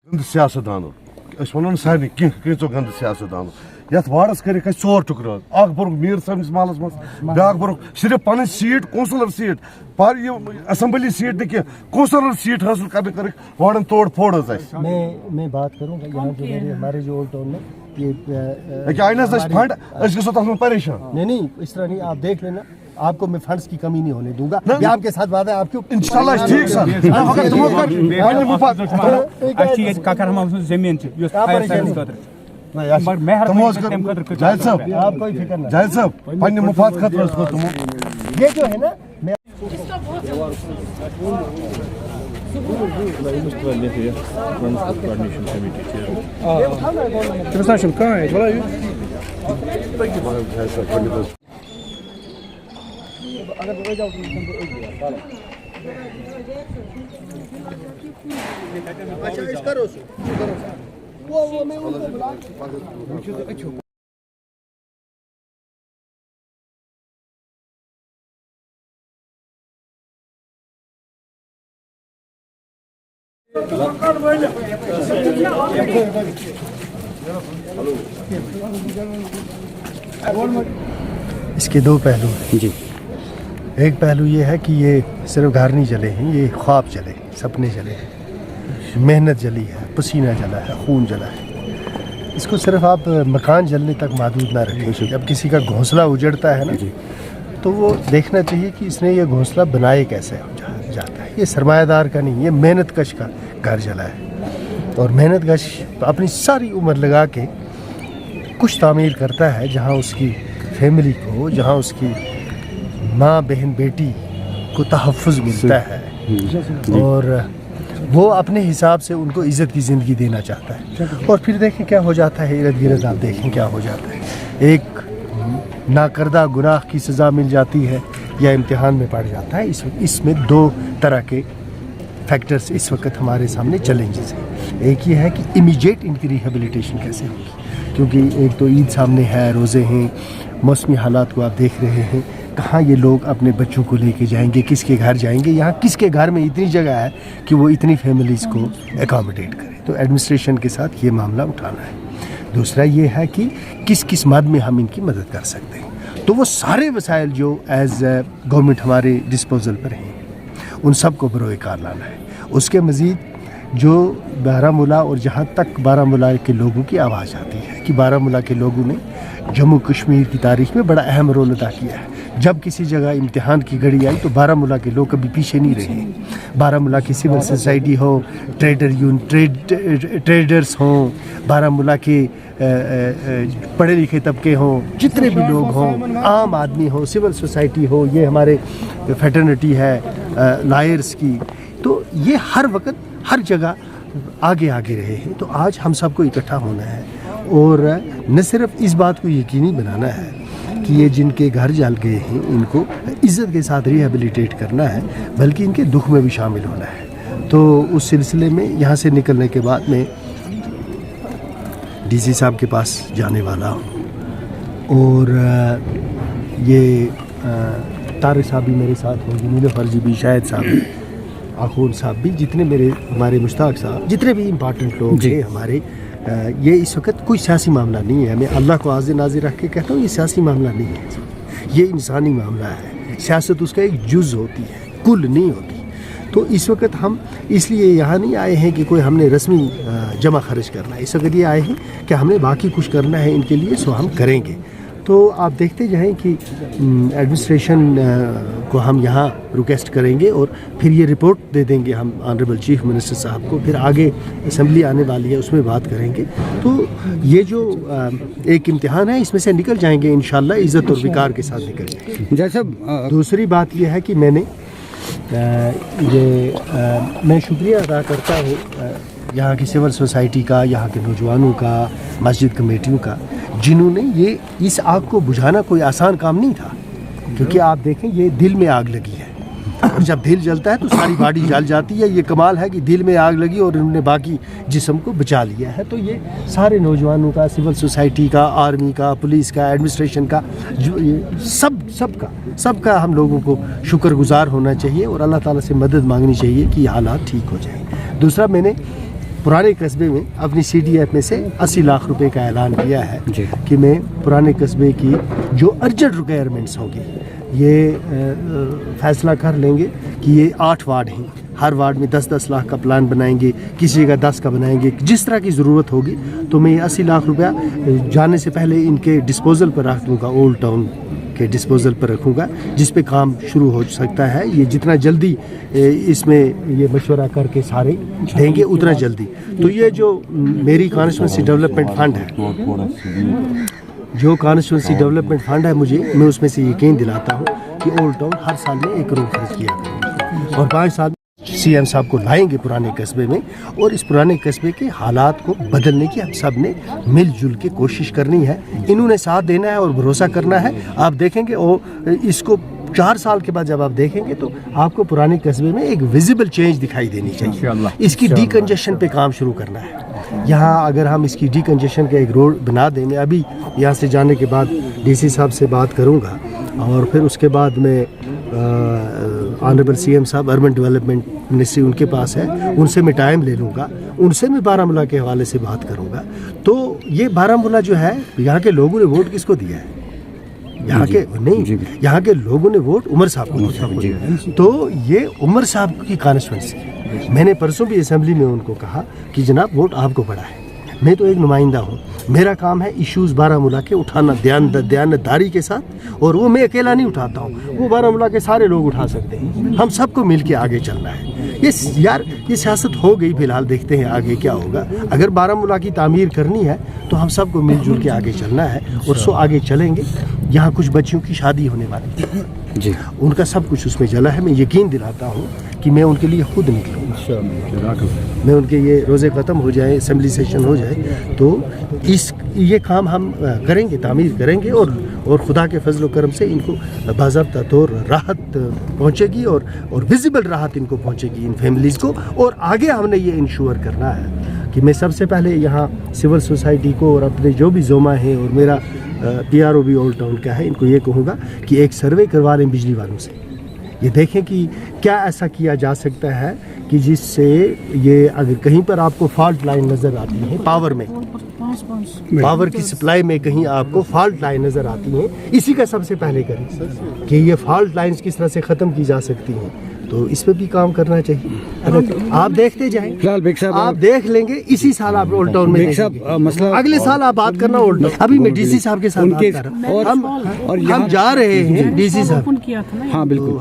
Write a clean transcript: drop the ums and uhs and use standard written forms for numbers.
गंद सियासतदानो वन सारे कहो गंद सियासतदानो ये वार्डस कर 4 टुकड़ बोर्क मीर साहब महलस मज ब्या बोर्क सिर्फ पन सीट कौंसलर सीट पर असम्बली सीट नहीं कौंसलर सीट हासिल करने कर वार्डन तोड़ फोड़। मैं बात करूँगा यहाँ जो हमारे जो ओल्ड टाउन में ये आइना फंड गो परेशान नहीं इस तरह नहीं, आप देख लेना, आपको मैं फंड्स की कमी नहीं होने दूंगा। ये आपके साथ बात है, आपको इंशाल्लाह ठीक सर जमीन जाहिद साहब पन्ने मुफाद खतर तुमो ये जो है ना इसके दो पहलू हैं जी। एक पहलू ये है कि ये सिर्फ घर नहीं जले हैं, ये ख्वाब जले, सपने जले हैं, मेहनत जली है, पसीना जला है, खून जला है। इसको सिर्फ आप मकान जलने तक महदूद ना रखें। जब किसी का घोंसला उजड़ता है ना तो वो देखना चाहिए कि इसने ये घोंसला बनाए कैसे जाता है। ये सरमायादार का नहीं, ये मेहनत कश का घर जला है। और मेहनत कश अपनी सारी उम्र लगा के कुछ तामीर करता है जहाँ उसकी फैमिली को, जहाँ उसकी माँ बहन बेटी को तहफ़्फ़ुज़ मिलता है और वो अपने हिसाब से उनको इज़्ज़त की ज़िंदगी देना चाहता है। और फिर देखें क्या हो जाता है, इर्द गिर्द आप देखें क्या हो जाता है। एक नाकर्दा गुनाह की सज़ा मिल जाती है या इम्तिहान में पड़ जाता है। इसमें दो तरह के फैक्टर्स इस वक्त हमारे सामने चैलेंजेस हैं। एक ये है कि इमीडिएट इनकी रिहेबिलिटेशन कैसे होगी, क्योंकि एक तो ईद सामने है, रोज़े हैं, मौसमी हालात को आप देख रहे हैं। कहाँ ये लोग अपने बच्चों को लेके जाएंगे, किसके घर जाएंगे, यहाँ किसके घर में इतनी जगह है कि वो इतनी फैमिलीज़ को एकोमोडेट करे। तो एडमिनिस्ट्रेशन के साथ ये मामला उठाना है। दूसरा ये है कि किस किस मद में हम इनकी मदद कर सकते हैं। तो वो सारे वसाइल जो एज़ गवर्नमेंट हमारे डिस्पोजल पर हैं उन सब को बरोए कार लाना है। उसके मज़ीद जो बारामूला और जहाँ तक बारामूला के लोगों की आवाज़ आती है कि बारामूला के लोगों ने जम्मू कश्मीर की तारीख़ में बड़ा अहम रोल अदा किया है। जब किसी जगह इम्तिहान की घड़ी आई तो बारामूला के लोग कभी पीछे नहीं रहे। बारामूला की सिविल सोसाइटी हो, ट्रेडर्स हों, बारामूला के पढ़े लिखे तबके हों, जितने भी लोग हों, आम आदमी हो, सिविल सोसाइटी हो, ये हमारे फेटर्निटी है लॉयर्स की, तो ये हर वक्त हर जगह आगे आगे रहे हैं। तो आज हम सबको इकट्ठा होना है और न सिर्फ इस बात को यकीनी बनाना है कि ये जिनके घर जल गए हैं इनको इज़्ज़त के साथ रिहेबिलिटेट करना है, बल्कि इनके दुख में भी शामिल होना है। तो उस सिलसिले में यहाँ से निकलने के बाद मैं डीसी साहब के पास जाने वाला हूँ और ये तारिक साहब भी मेरे साथ होंगे, नीलोफर जी भी, शाहिद साहब भी, आखून साहब भी, जितने हमारे मुश्ताक साहब, जितने भी इम्पॉर्टेंट लोग हैं हमारे। ये इस वक्त कोई सियासी मामला नहीं है। मैं अल्लाह को हाज़िर नाज़िर रख के कहता हूँ ये सियासी मामला नहीं है, ये इंसानी मामला है। सियासत उसका एक जुज़ होती है, कुल नहीं होती। तो इस वक्त हम इसलिए यहाँ नहीं आए हैं कि कोई हमने रस्मी जमा खर्च करना है। इस वक्त ये आए हैं कि हमने बाकी कुछ करना है इनके लिए, सो हम करेंगे। तो आप देखते जाएं कि एडमिनिस्ट्रेशन को हम यहाँ रिक्वेस्ट करेंगे और फिर ये रिपोर्ट दे देंगे हम ऑनरेबल चीफ मिनिस्टर साहब को। फिर आगे असम्बली आने वाली है, उसमें बात करेंगे। तो ये जो एक इम्तिहान है इसमें से निकल जाएंगे इंशाल्लाह, इज़्ज़त और विकार के साथ निकल जाएंगे। जैसे दूसरी बात यह है कि मैंने मैं शुक्रिया अदा करता हूँ यहाँ की सिविल सोसाइटी का, यहाँ के नौजवानों का, मस्जिद कमेटियों का, जिन्होंने ये इस आग को बुझाना कोई आसान काम नहीं था। क्योंकि आप देखें ये दिल में आग लगी है, जब दिल जलता है तो सारी बॉडी जल जाती है। ये कमाल है कि दिल में आग लगी और इन्होंने बाकी जिस्म को बचा लिया है। तो ये सारे नौजवानों का, सिविल सोसाइटी का, आर्मी का, पुलिस का, एडमिनिस्ट्रेशन का, जो ये सबका हम लोगों को शुक्रगुजार होना चाहिए और अल्लाह ताला से मदद मांगनी चाहिए कि हालात ठीक हो जाएं। दूसरा, मैंने पुराने कस्बे में अपनी CDF में से 80 लाख रुपए का ऐलान किया है कि मैं पुराने कस्बे की जो अर्जेंट रिक्वायरमेंट्स होगी ये फैसला कर लेंगे कि ये 8 वार्ड हैं, हर वार्ड में 10-10 लाख का प्लान बनाएंगे, किसी जगह 10 का बनाएंगे, जिस तरह की ज़रूरत होगी। तो मैं 80 लाख रुपया जाने से पहले इनके डिस्पोजल पर रख दूँगा, ओल्ड टाउन के डिस्पोजल पर रखूँगा, जिस पे काम शुरू हो सकता है। ये जितना जल्दी इसमें ये मशवरा करके सारे देंगे उतना जल्दी। तो ये जो मेरी कॉन्स्टिट्यूंसी डेवलपमेंट फंड है, जो कॉन्स्टिट्यूंसी डेवलपमेंट फंड है, मैं उसमें से यकीन दिलाता हूँ कि ओल्ड टाउन हर साल में 1 करोड़ खर्च किया करेंगे और 5 साल CM साहब को लाएंगे पुराने कस्बे में, और इस पुराने कस्बे के हालात को बदलने की हम सब ने मिलजुल के कोशिश करनी है। इन्होंने साथ देना है और भरोसा करना है। आप देखेंगे और इसको 4 साल के बाद जब आप देखेंगे तो आपको पुराने कस्बे में एक विजिबल चेंज दिखाई देनी चाहिए। इसकी डीकंजेशन पे काम शुरू करना है। यहाँ अगर हम इसकी डीकंजेशन का एक रोड बना दें, मैं अभी यहाँ से जाने के बाद DC साहब से बात करूँगा और फिर उसके बाद में ऑनरेबल CM साहब अर्बन डेवलपमेंट मिनिस्ट्री उनके पास है, उनसे मैं टाइम ले लूँगा, उनसे मैं बारामूला के हवाले से बात करूँगा। तो ये बारामूला जो है, यहाँ के लोगों ने वोट किसको दिया है? यहाँ के नहीं, यहाँ के लोगों ने वोट उमर साहब को दिया। तो ये उमर साहब की कॉन्स्टिट्यूंसी, मैंने परसों भी असेंबली में उनको कहा कि जनाब वोट आपको पड़ा है, मैं तो एक नुमाइंदा हूँ, मेरा काम है इश्यूज़ बारामूला के उठाना दयानतदारी के साथ, और वो मैं अकेला नहीं उठाता हूँ, वो बारामूला के सारे लोग उठा सकते हैं। हम सबको मिल के आगे चलना है। ये सियासत हो गई, फिलहाल देखते हैं आगे क्या होगा। अगर बारामूला की तामीर करनी है तो हम सबको मिलजुल के आगे चलना है, और सो आगे चलेंगे। यहाँ कुछ बच्चियों की शादी होने वाली है जी, उनका सब कुछ उसमें जला है। मैं यकीन दिलाता हूँ कि मैं उनके लिए खुद निकलूँगा। मैं उनके ये रोज़े ख़त्म हो जाए, असेंबली सेशन हो जाए, तो ये काम हम करेंगे, तामीर करेंगे, और खुदा के फजल व करम से इनको बाज़ाब्ता तौर राहत पहुँचेगी, और विजिबल राहत इनको पहुँचेगी, इन फैमिलीज़ को। और आगे हमने ये इंश्योर करना है कि मैं सबसे पहले यहाँ सिविल सोसाइटी को और अपने जो भी जोमा हैं, और मेरा PRO भी ओल्ड टाउन का है, इनको ये कहूँगा कि एक सर्वे करवा लें बिजली वालों से। ये देखें कि क्या ऐसा किया जा सकता है कि जिससे ये, अगर कहीं पर आपको फॉल्ट लाइन नज़र आती है, पावर की सप्लाई में कहीं आपको फॉल्ट लाइन नज़र आती है, इसी का सबसे पहले करें कि ये फॉल्ट लाइन्स किस तरह से ख़त्म की जा सकती हैं। तो इस पे भी काम करना चाहिए। आप देखते जाएं, फिलहाल बेग साहब आप देख लेंगे, इसी साल आप ओल्ड टाउन में मसला, अगले साल आप बात करना ओल्ड टाउन। अभी मैं DC साहब के साथ बात कर रहा हूं, हम जा रहे हैं DC साहब। हाँ बिल्कुल।